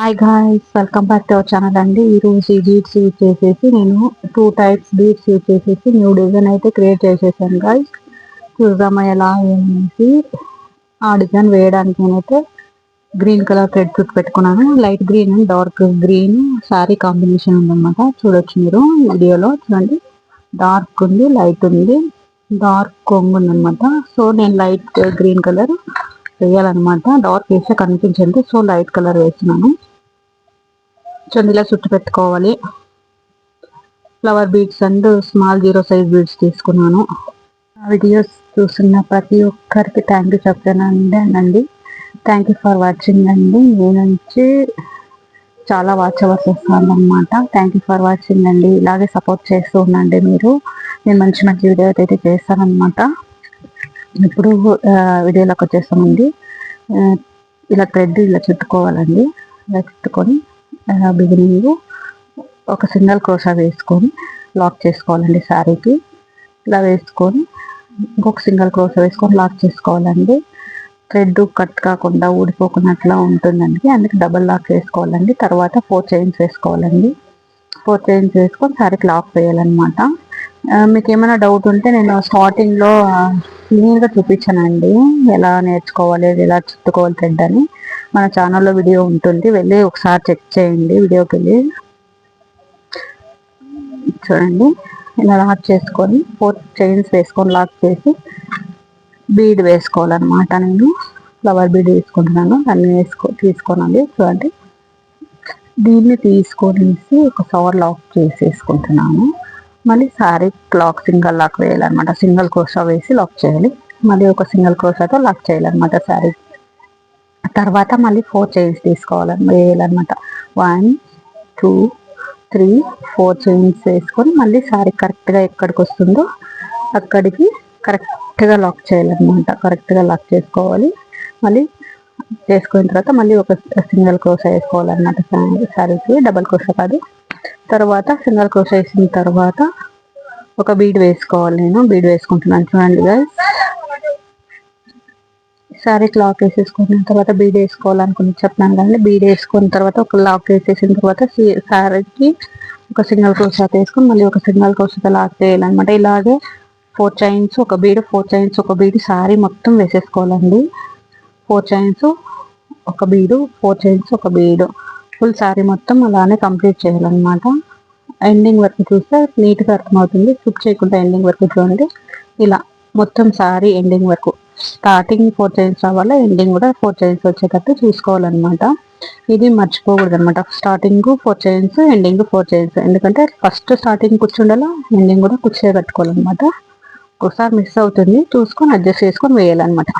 Hi guys, welcome back to our channel అండి. ఈరోజు ఈ బీడ్స్ యూజ్ చేసేసి నేను 2 టైప్స్ బీడ్స్ యూజ్ చేసేసి న్యూ డిజైన్ అయితే క్రియేట్ చేసేసాను గాయ్స్. చూద్దామా ఎలా అనేసి. ఆ డిజైన్ వేయడానికి నేనైతే గ్రీన్ కలర్ థ్రెడ్ చుట్టు పెట్టుకున్నాను. Light green and dark green sari combination ఉందన్నమాట. చూడొచ్చు మీరు వీడియోలో. చూడండి, డార్క్ ఉంది, లైట్ ఉంది, డార్క్ కొంగు ఉందన్నమాట. సో నేను లైట్ గ్రీన్ కలర్ వేయాలన్నమాట. డార్క్ వేస్తే కనిపించండి, సో లైట్ కలర్ వేస్తున్నాను. చందిలా చుట్టు పెట్టుకోవాలి. Flower beads and small 0 size beads తీసుకున్నాను. వీడియోస్ చూస్తున్న ప్రతి ఒక్కరికి థ్యాంక్ యూ చెప్తానండి. థ్యాంక్ యూ ఫర్ వాచింగ్ అండి. మీ నుంచి చాలా వాచ్ అవర్స్ వస్తానమాట. థ్యాంక్ యూ ఫర్ వాచింగ్ అండి. ఇలాగే సపోర్ట్ చేస్తూ ఉండండి మీరు. నేను మంచి మంచి వీడియోస్ అయితే చేస్తానమాట. ఇప్పుడు వీడియోలోకి వచ్చేస్తామండి. ఇలా థ్రెడ్ ఇలా చుట్టుకోవాలండి. ఇలా చుట్టుకొని బిగినింగ్ ఒక సింగిల్ క్రోషా వేసుకొని లాక్ చేసుకోవాలండి శారీకి. ఇలా వేసుకొని ఇంకొక సింగిల్ క్రోషా వేసుకొని లాక్ చేసుకోవాలండి. థ్రెడ్ కట్ కాకుండా ఊడిపోకున్నట్లా ఉంటుందండి, అందుకే డబల్ లాక్ వేసుకోవాలండి. తర్వాత 4 చైన్స్ వేసుకోవాలండి. 4 చైన్స్ వేసుకొని శారీకి లాక్ వేయాలన్నమాట. మీకు ఏమైనా డౌట్ ఉంటే నేను స్టార్టింగ్లో క్లియర్గా చూపించానండి, ఎలా నేర్చుకోవాలి, ఎలా చుట్టుకోవాలి థ్రెడ్ అని. మన ఛానల్లో వీడియో ఉంటుంది, వెళ్ళి ఒకసారి చెక్ చేయండి. వీడియోకి వెళ్ళి చూడండి. ఇలా లాక్ చేసుకొని 4 చైన్స్ వేసుకొని లాక్ చేసి బీడ్ వేసుకోవాలన్నమాట. నేను ఫ్లవర్ బీడ్ వేసుకుంటున్నాను, దాన్ని తీసుకోనండి. చూడండి, దీన్ని తీసుకొనేసి ఒకసారి లాక్ చేసేసుకుంటున్నాను. మళ్ళీ శారీ లాక్ సింగిల్ లాక్ వేయాలన్నమాట. సింగిల్ క్రోషా వేసి లాక్ చేయాలి. మళ్ళీ ఒక సింగిల్ క్రోషాతో లాక్ చేయాలన్నమాట శారీ. తర్వాత మళ్ళీ 4 చైన్స్ వేయాలన్నమాట. 1 2 3 4 చైన్స్ వేసుకొని మళ్ళీ శారీ కరెక్ట్గా ఎక్కడికి వస్తుందో అక్కడికి కరెక్ట్గా లాక్ చేయాలన్నమాట. కరెక్ట్గా లాక్ చేసుకోవాలి. మళ్ళీ చేసుకున్న తర్వాత మళ్ళీ ఒక సింగిల్ క్రోషా వేసుకోవాలన్నమాట శారీకి, డబల్ క్రోషా కాదు. తర్వాత సింగిల్ క్రోషా వేసిన తర్వాత ఒక బీడ్ వేసుకోవాలి. నేను బీడ్ వేసుకుంటున్నాను. చూడండి గైస్, శారీకి లాక్ వేసేసుకున్న తర్వాత బీడ్ వేసుకోవాలనుకుని చెప్తున్నాను కానీ, బీడ్ వేసుకున్న తర్వాత ఒక లాక్ వేసేసిన తర్వాత శారీకి ఒక సింగిల్ క్రోషా వేసుకొని మళ్ళీ ఒక సింగిల్ క్రోషా లాక్ చేయాలన్నమాట. ఇలాగే 4 చైన్స్ ఒక బీడ్, 4 చైన్స్ ఒక బీడ్ శారీ మొత్తం వేసేసుకోవాలండి. 4 చైన్స్ ఒక బీడు, 4 చైన్స్ ఒక బీడు, ఫుల్ శారీ మొత్తం అలానే కంప్లీట్ చేయాలన్నమాట. ఎండింగ్ వరకు చూస్తే నీట్గా అర్థమవుతుంది. స్కిప్ చేయకుండా ఎండింగ్ వరకు చూడండి. ఇలా మొత్తం శారీ ఎండింగ్ వరకు, స్టార్టింగ్ 4 చైన్స్ రావాలా, ఎండింగ్ కూడా 4 చైన్స్ వచ్చేటట్టు చూసుకోవాలన్నమాట. ఇది మర్చిపోకూడదు అనమాట. Starting 4 chains, ending 4 chains. ఎందుకంటే ఫస్ట్ స్టార్టింగ్ కూర్చుండాలా, ఎండింగ్ కూడా కట్టుకోవాలన్నమాట. ఒకసారి మిస్ అవుతుంది, చూసుకొని అడ్జస్ట్ చేసుకొని వేయాలన్నమాట.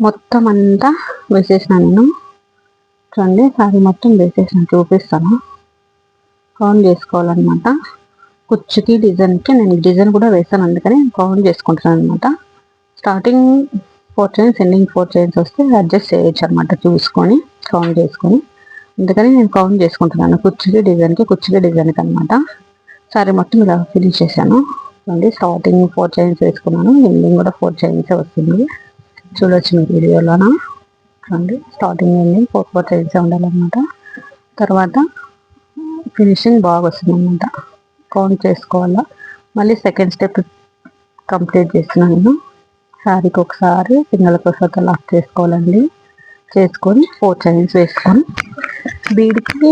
మొత్తం అంతా వేసేసిన నేను. చూడండి, శారీ మొత్తం వేసేసిన, చూపిస్తాను. కౌంట్ చేసుకోవాలన్నమాట. కుచ్చుకి డిజైన్కి నేను డిజైన్ కూడా వేసాను, అందుకని కౌంట్ చేసుకుంటున్నాను అనమాట. స్టార్టింగ్ 4 చైన్స్, ఎండింగ్ 4 చైన్స్ వస్తే అడ్జస్ట్ చేయొచ్చు అనమాట, చూసుకొని కౌంట్ చేసుకొని. అందుకని నేను కౌంట్ చేసుకుంటున్నాను కుచ్చుకి డిజైన్కి అనమాట. సారీ మొత్తం ఇలా ఫినిష్ చేశాను. చూడండి, స్టార్టింగ్ 4 చైన్స్ వేసుకున్నాను, ఎండింగ్ కూడా 4 చైన్స్ వస్తుంది. చూడొచ్చు మీరు వీడియోలోన. చూడండి, స్టార్టింగ్ ఎండింగ్ 4 చైన్స్ ఉండాలన్నమాట. తర్వాత ఫినిషింగ్ బాగా వస్తుంది అన్నమాట. కౌంట్ చేసుకోవాలా. మళ్ళీ సెకండ్ స్టెప్ కంప్లీట్ చేస్తున్నాను నేను. శారీకి ఒకసారి సింగిల్ క్రోషాతో లాక్ చేసుకోవాలండి. చేసుకొని 4 చైన్స్ వేసుకొని బీడ్కి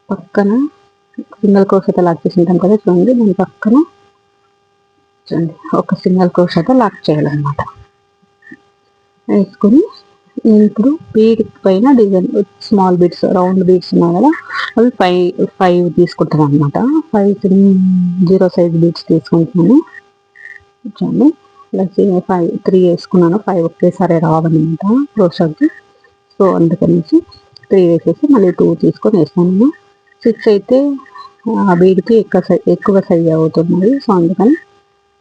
పక్కన సింగిల్ క్రోషాతో లాక్ చేసింటాం కదా, చూడండి దాని పక్కన చూడండి ఒక సింగిల్ క్రోషాతో లాక్ చేయాలన్నమాట. వేసుకొని నేను ఇప్పుడు బీడ్ పైన design small beads, round beads ఉన్నాయి కదా, అవి 5 తీసుకుంటాను అనమాట. 5 0 సైజ్ బీడ్స్ తీసుకుంటున్నాను. చూడండి, ప్లస్ 3 వేసుకున్నాను. 5 ఒకేసారి రావన్నమాట క్రోషాకి. సో అందుకనేసి 3 వేసేసి మళ్ళీ 2 తీసుకొని వేసాను. 6 అయితే ఆ బీడ్కి ఎక్కువ సైజ్ అవుతుంది, సో అందుకని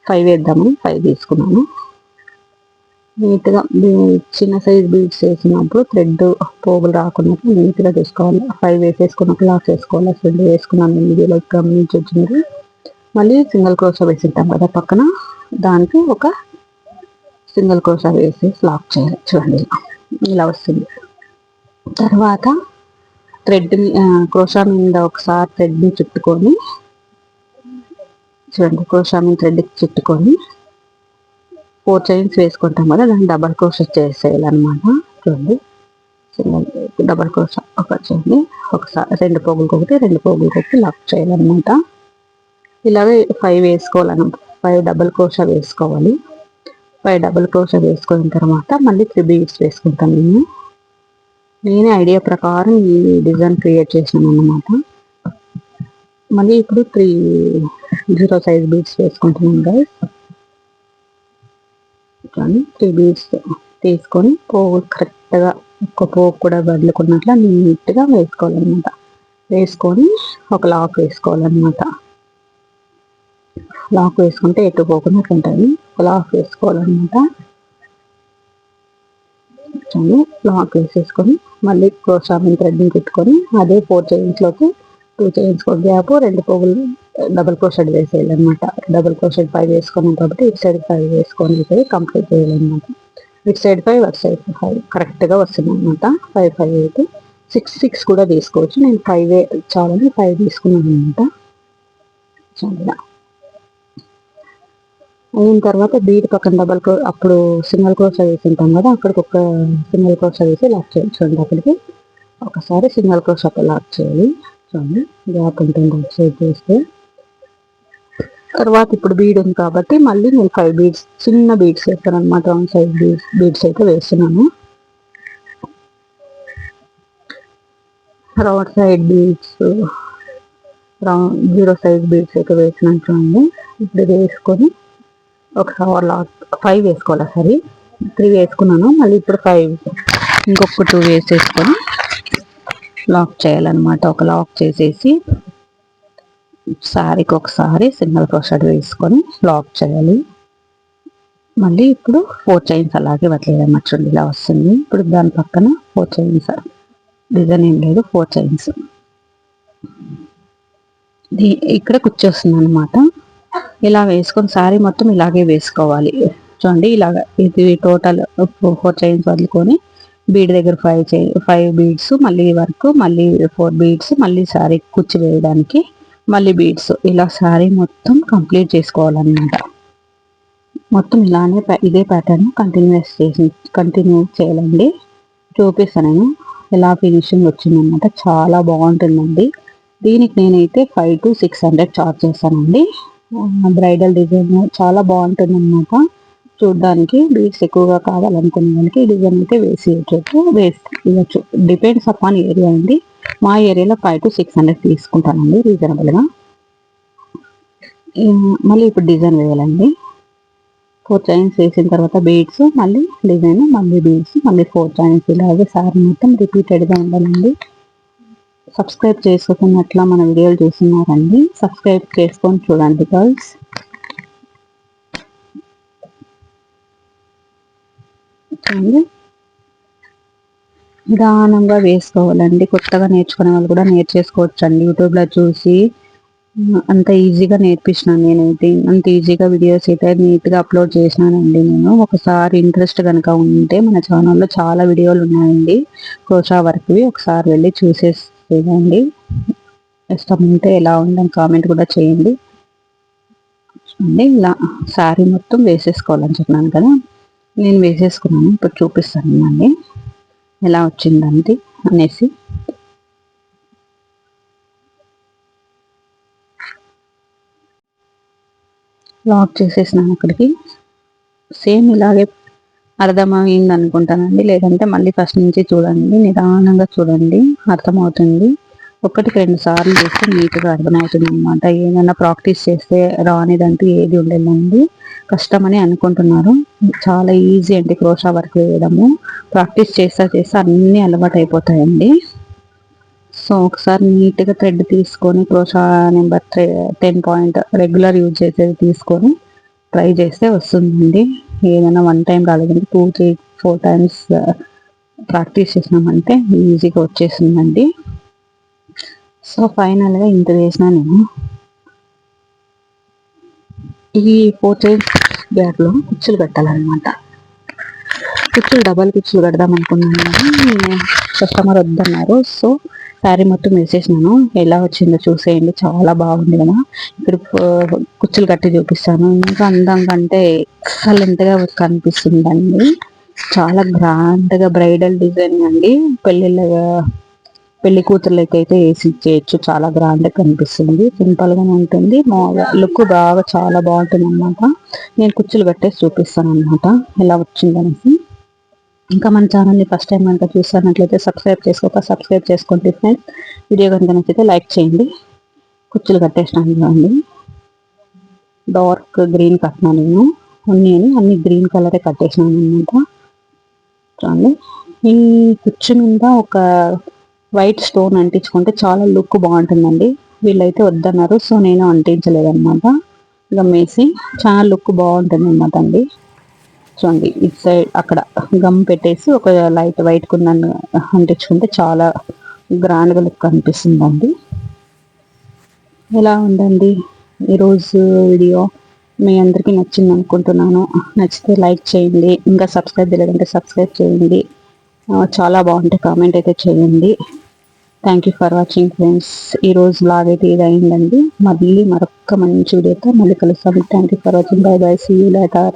5 వేద్దామని 5 తీసుకున్నాను. నీట్గా చిన్న సైజ్ బీడ్స్ వేసినప్పుడు థ్రెడ్ పోగులు రాకుండా నీట్గా తీసుకోవాలి. 5 వేసేసుకున్నాక లాక్ వేసుకోవాలి. థ్రెడ్ వేసుకున్నాను, వీడియోలో గమనించి వచ్చింది. మళ్ళీ సింగిల్ క్రోషా వేసిద్దాం కదా పక్కన, దానికి ఒక సింగిల్ క్రోషా వేసేసి లాక్ చేయాలి. చూడండి, ఇలా వస్తుంది. తర్వాత థ్రెడ్ని క్రోషా మీద ఒకసారి థ్రెడ్ని చుట్టుకొని చూడండి, క్రోషా మీద థ్రెడ్ చుట్టుకొని 4 చైన్స్ వేసుకుంటాం కదా, దాన్ని డబల్ క్రోషా చేసేయాలన్నమాట. చూడండి, సింగిల్ డబల్ క్రోషా ఒక చేయండి, ఒకసారి 2 పోగులకు ఒకటి 2 పోగులకు ఒకటి లాక్ చేయాలన్నమాట. ఇలాగే 5 వేసుకోవాలను, 5 డబల్ క్రోషా వేసుకోవాలి. 5 డబల్ క్రోషా వేసుకున్న తర్వాత మళ్ళీ 3 బీడ్స్ వేసుకుంటాను. నేనే ఐడియా ప్రకారం ఈ డిజైన్ క్రియేట్ చేసినాను అన్నమాట. మళ్ళీ ఇప్పుడు 3 0 సైజ్ బీడ్స్ వేసుకుంటున్నాను గైస్. కానీ 3 బీడ్స్ తీసుకొని పోగు కరెక్ట్గా ఒక్క పోగు కూడా వదులుకున్నట్ల నీట్గా వేసుకోవాలన్నమాట. వేసుకొని ఒక లాక్ వేసుకోవాలన్నమాట. లాక్ వేసుకుంటే ఎటు పోకుండా ఉంటుంది. ఒక లాక్ వేసుకోవాలన్నమాట. లాక్ వేసేసుకొని మళ్ళీ క్రోషా మీద థ్రెడ్ని పెట్టుకొని అదే 4 చైన్స్లోకి 2 చైన్స్ గ్యాప్ 2 పోగులు డబల్ క్రోషెట్ వేసేయాలన్నమాట. డబల్ క్రోషెట్ 5 వేసుకున్నాం కాబట్టి ఇటు సైడ్ 5 వేసుకొని అయితే కంప్లీట్ చేయాలన్నమాట. ఇటు సైడ్ 5 అటు సైడ్ 5 కరెక్ట్గా వస్తుంది అనమాట. 5 5 అయితే 6 6 కూడా తీసుకోవచ్చు. నేను 5 చాలని 5 తీసుకున్నాను అనమాట. చాలా అయిన తర్వాత బీడ్ పక్కన డబల్ అప్పుడు సింగిల్ క్రోషా వేసి ఉంటాం కదా, అక్కడికి ఒక సింగిల్ క్రోషా వేసి లాక్ చేయాలి. చూడండి, అక్కడికి ఒకసారి సింగిల్ క్రోషా లాక్ చేయాలి. చూడండి, గ్యాప్ ఉంటుంది అటు సైడ్ చేస్తే. తర్వాత ఇప్పుడు బీడ్ ఉంది కాబట్టి మళ్ళీ నేను 5 బీడ్స్ చిన్న బీడ్స్ వేస్తాను అనమాట. 1 సైజ్ బీడ్స్ అయితే వేస్తున్నాను. Round side beads round 0 size beads అయితే వేసినాను. చూడండి, ఇప్పుడు వేసుకొని ఒకసారి లాక్ 5 వేసుకోవాలి. సరే 3 వేసుకున్నాను, మళ్ళీ ఇప్పుడు 5 ఇంకొక 2 వేసేసుకొని లాక్ చేయాలన్నమాట. ఒక లాక్ చేసేసి శారీకి ఒకసారి సింగిల్ క్రోషెట్ వేసుకొని లాక్ చేయాలి. మళ్ళీ ఇప్పుడు 4 చైన్స్ అలాగే వదిలేదన్నమాట. చూడండి, ఇలా వస్తుంది. ఇప్పుడు దాని పక్కన 4 చైన్స్, డిజైన్ ఏం లేదు, 4 చైన్స్ ఇక్కడ కూర్చొస్తుంది అనమాట. ఇలా వేసుకొని శారీ మొత్తం ఇలాగే వేసుకోవాలి. చూడండి, ఇలాగ ఇది టోటల్ 4 చైన్స్ వదులుకొని బీడ్ దగ్గర 5 బీడ్స్, మళ్ళీ వర్క్, మళ్ళీ 4 బీడ్స్, మళ్ళీ శారీ కుచ్చి వేయడానికి మళ్ళీ బీడ్స్, ఇలా శారీ మొత్తం కంప్లీట్ చేసుకోవాలన్నమాట. మొత్తం ఇలానే ఇదే ప్యాటర్న్ కంటిన్యూ చేయాలండి. చూపిస్తాను నేను ఎలా ఫినిషింగ్ వచ్చిందనమాట. చాలా బాగుంటుందండి. దీనికి నేనైతే 5 to 600 చార్జ్ చేస్తానండి. బ్రైడల్ డిజైన్ చాలా బాగుంటుంది అనమాట. చూడ్డానికి బీడ్స్ ఎక్కువగా కావాలనుకునే వాళ్ళకి ఈ డిజైన్ అయితే వేసి డిపెండ్స్ అపాన్ ఏరియా అండి. మా ఏరియాలో 5 to 600 తీసుకుంటానండి రీజనబుల్గా. మళ్ళీ ఇప్పుడు డిజైన్ వేయాలండి. 4 చైన్స్ వేసిన తర్వాత బీడ్స్, మళ్ళీ డిజైన్, మళ్ళీ బీడ్స్, మళ్ళీ 4 చైన్స్, ఇలాగే సారీ మొత్తం రిపీటెడ్గా ఉండాలండి. సబ్స్క్రైబ్ చేసుకున్నట్లా మన వీడియోలు చూస్తున్నారండి, సబ్స్క్రైబ్ చేసుకొని చూడండి గర్ల్స్. నిదానంగా వేసుకోవాలండి. కొత్తగా నేర్చుకునే వాళ్ళు కూడా నేర్చేసుకోవచ్చు అండి. యూట్యూబ్లో చూసి అంత ఈజీగా నేర్పించినాను నేనైతే. అంత ఈజీగా వీడియోస్ అయితే నీట్గా అప్లోడ్ చేసినానండి నేను. ఒకసారి ఇంట్రెస్ట్ కనుక ఉంటే మన ఛానల్లో చాలా వీడియోలు ఉన్నాయండి క్రోషా వర్క్వి, ఒకసారి వెళ్ళి చూసేసేయండి. ఇష్టం ఉంటే ఎలా ఉందని కామెంట్ కూడా చేయండి. చూడండి, ఇలా శారీ మొత్తం వేసేసుకోవాలని చెప్పినాను కదా, నేను వేసేసుకున్నాను. ఇప్పుడు చూపిస్తాను అండి ఎలా వచ్చిందండి అనేసి. లాక్ చేసేసినాను అక్కడికి. సేమ్ ఇలాగే అర్థమైంది అనుకుంటానండి, లేదంటే మళ్ళీ ఫస్ట్ నుంచి చూడండి, నిదానంగా చూడండి, అర్థమవుతుంది. 1-2 సార్లు చేస్తే నీట్గా అర్థమవుతుంది అనమాట. ఏమైనా ప్రాక్టీస్ చేస్తే రానిదంటూ ఏది ఉండదండి. కష్టమని అనుకుంటున్నారు, చాలా ఈజీ అండి క్రోషా వర్క్ వేయడము. ప్రాక్టీస్ చేస్తే అన్నీ అలవాటు అయిపోతాయండి. సో ఒకసారి నీట్గా థ్రెడ్ తీసుకొని crochet number 10 point regular use చేసేది తీసుకొని ట్రై చేస్తే వస్తుందండి. ఏదైనా 1 టైం రాలేదంటే 2, 3, 4 టైమ్స్ ప్రాక్టీస్ చేసినామంటే ఈజీగా వచ్చేసిందండి. సో ఫైనల్గా ఇంత వేసిన నేను. ఈ 4 చైన్స్ గ్యాప్లో కుచ్చులు కట్టాలన్నమాట. కుచ్చులు డబల్ కుచ్చులు కడదాం అనుకున్నాను కానీ కస్టమర్ వద్దన్నారు. సో శారీ మొత్తం వేసేసినాను. ఎలా వచ్చిందో చూసేయండి, చాలా బాగుంది కదా. ఇక్కడ కుచ్చులు కట్టి చూపిస్తాను. ఇంకా అందంగా అంటే ఎక్సలెంట్గా కనిపిస్తుందండి. చాలా గ్రాండ్గా బ్రైడల్ డిజైన్ అండి. పెళ్లి కూతుర్లకి అయితే వేసి ఇచ్చేయచ్చు. చాలా గ్రాండ్ గా కనిపిస్తుంది. సింపుల్ గానే ఉంటుంది. లుక్ బాగా చాలా బాగుంటుంది అనమాట. నేను కుచ్చులు కట్టేసి చూపిస్తాను అనమాట ఎలా వచ్చిందనేసి. ఇంకా మన ఛానల్ని ఫస్ట్ టైం కనుక చూస్తున్నట్లయితే సబ్స్క్రైబ్ చేసుకోండి ఫ్రెండ్స్. వీడియో కనుక నచ్చితే లైక్ చేయండి. కుచ్చులు కట్టేసినాను అండి. డార్క్ గ్రీన్ కట్టినా నేను. అన్ని గ్రీన్ కలరే కట్టేసినాను అనమాట. చూడండి, ఈ కుచ్చు మీద ఒక వైట్ స్టోన్ అంటించుకుంటే చాలా లుక్ బాగుంటుందండి. వీళ్ళైతే వద్దన్నారు, సో నేను అంటించలేదన్నమాట. గమ్మేసి చాలా లుక్ బాగుంటుంది అనమాట అండి. చూడండి, ఇటు సైడ్ అక్కడ గమ్ పెట్టేసి ఒక లైట్ వైట్ కుందన్ అంటించుకుంటే చాలా గ్రాండ్గా లుక్ అనిపిస్తుందండి. ఎలా ఉందండి ఈరోజు వీడియో? మీ అందరికీ నచ్చింది అనుకుంటున్నాను. నచ్చితే లైక్ చేయండి. ఇంకా సబ్స్క్రైబ్ చేయలేదంటే సబ్స్క్రైబ్ చేయండి. చాలా బాగుంటాయి, కామెంట్ అయితే చేయండి. Thank you for watching friends. ఈరోజు బ్లాగ్ అయితే ఇది అయిందండి. మళ్ళీ మరొక మంచి వీడియోతో మళ్ళీ కలుస్తాం. Thank you for watching. Bye bye. See you later.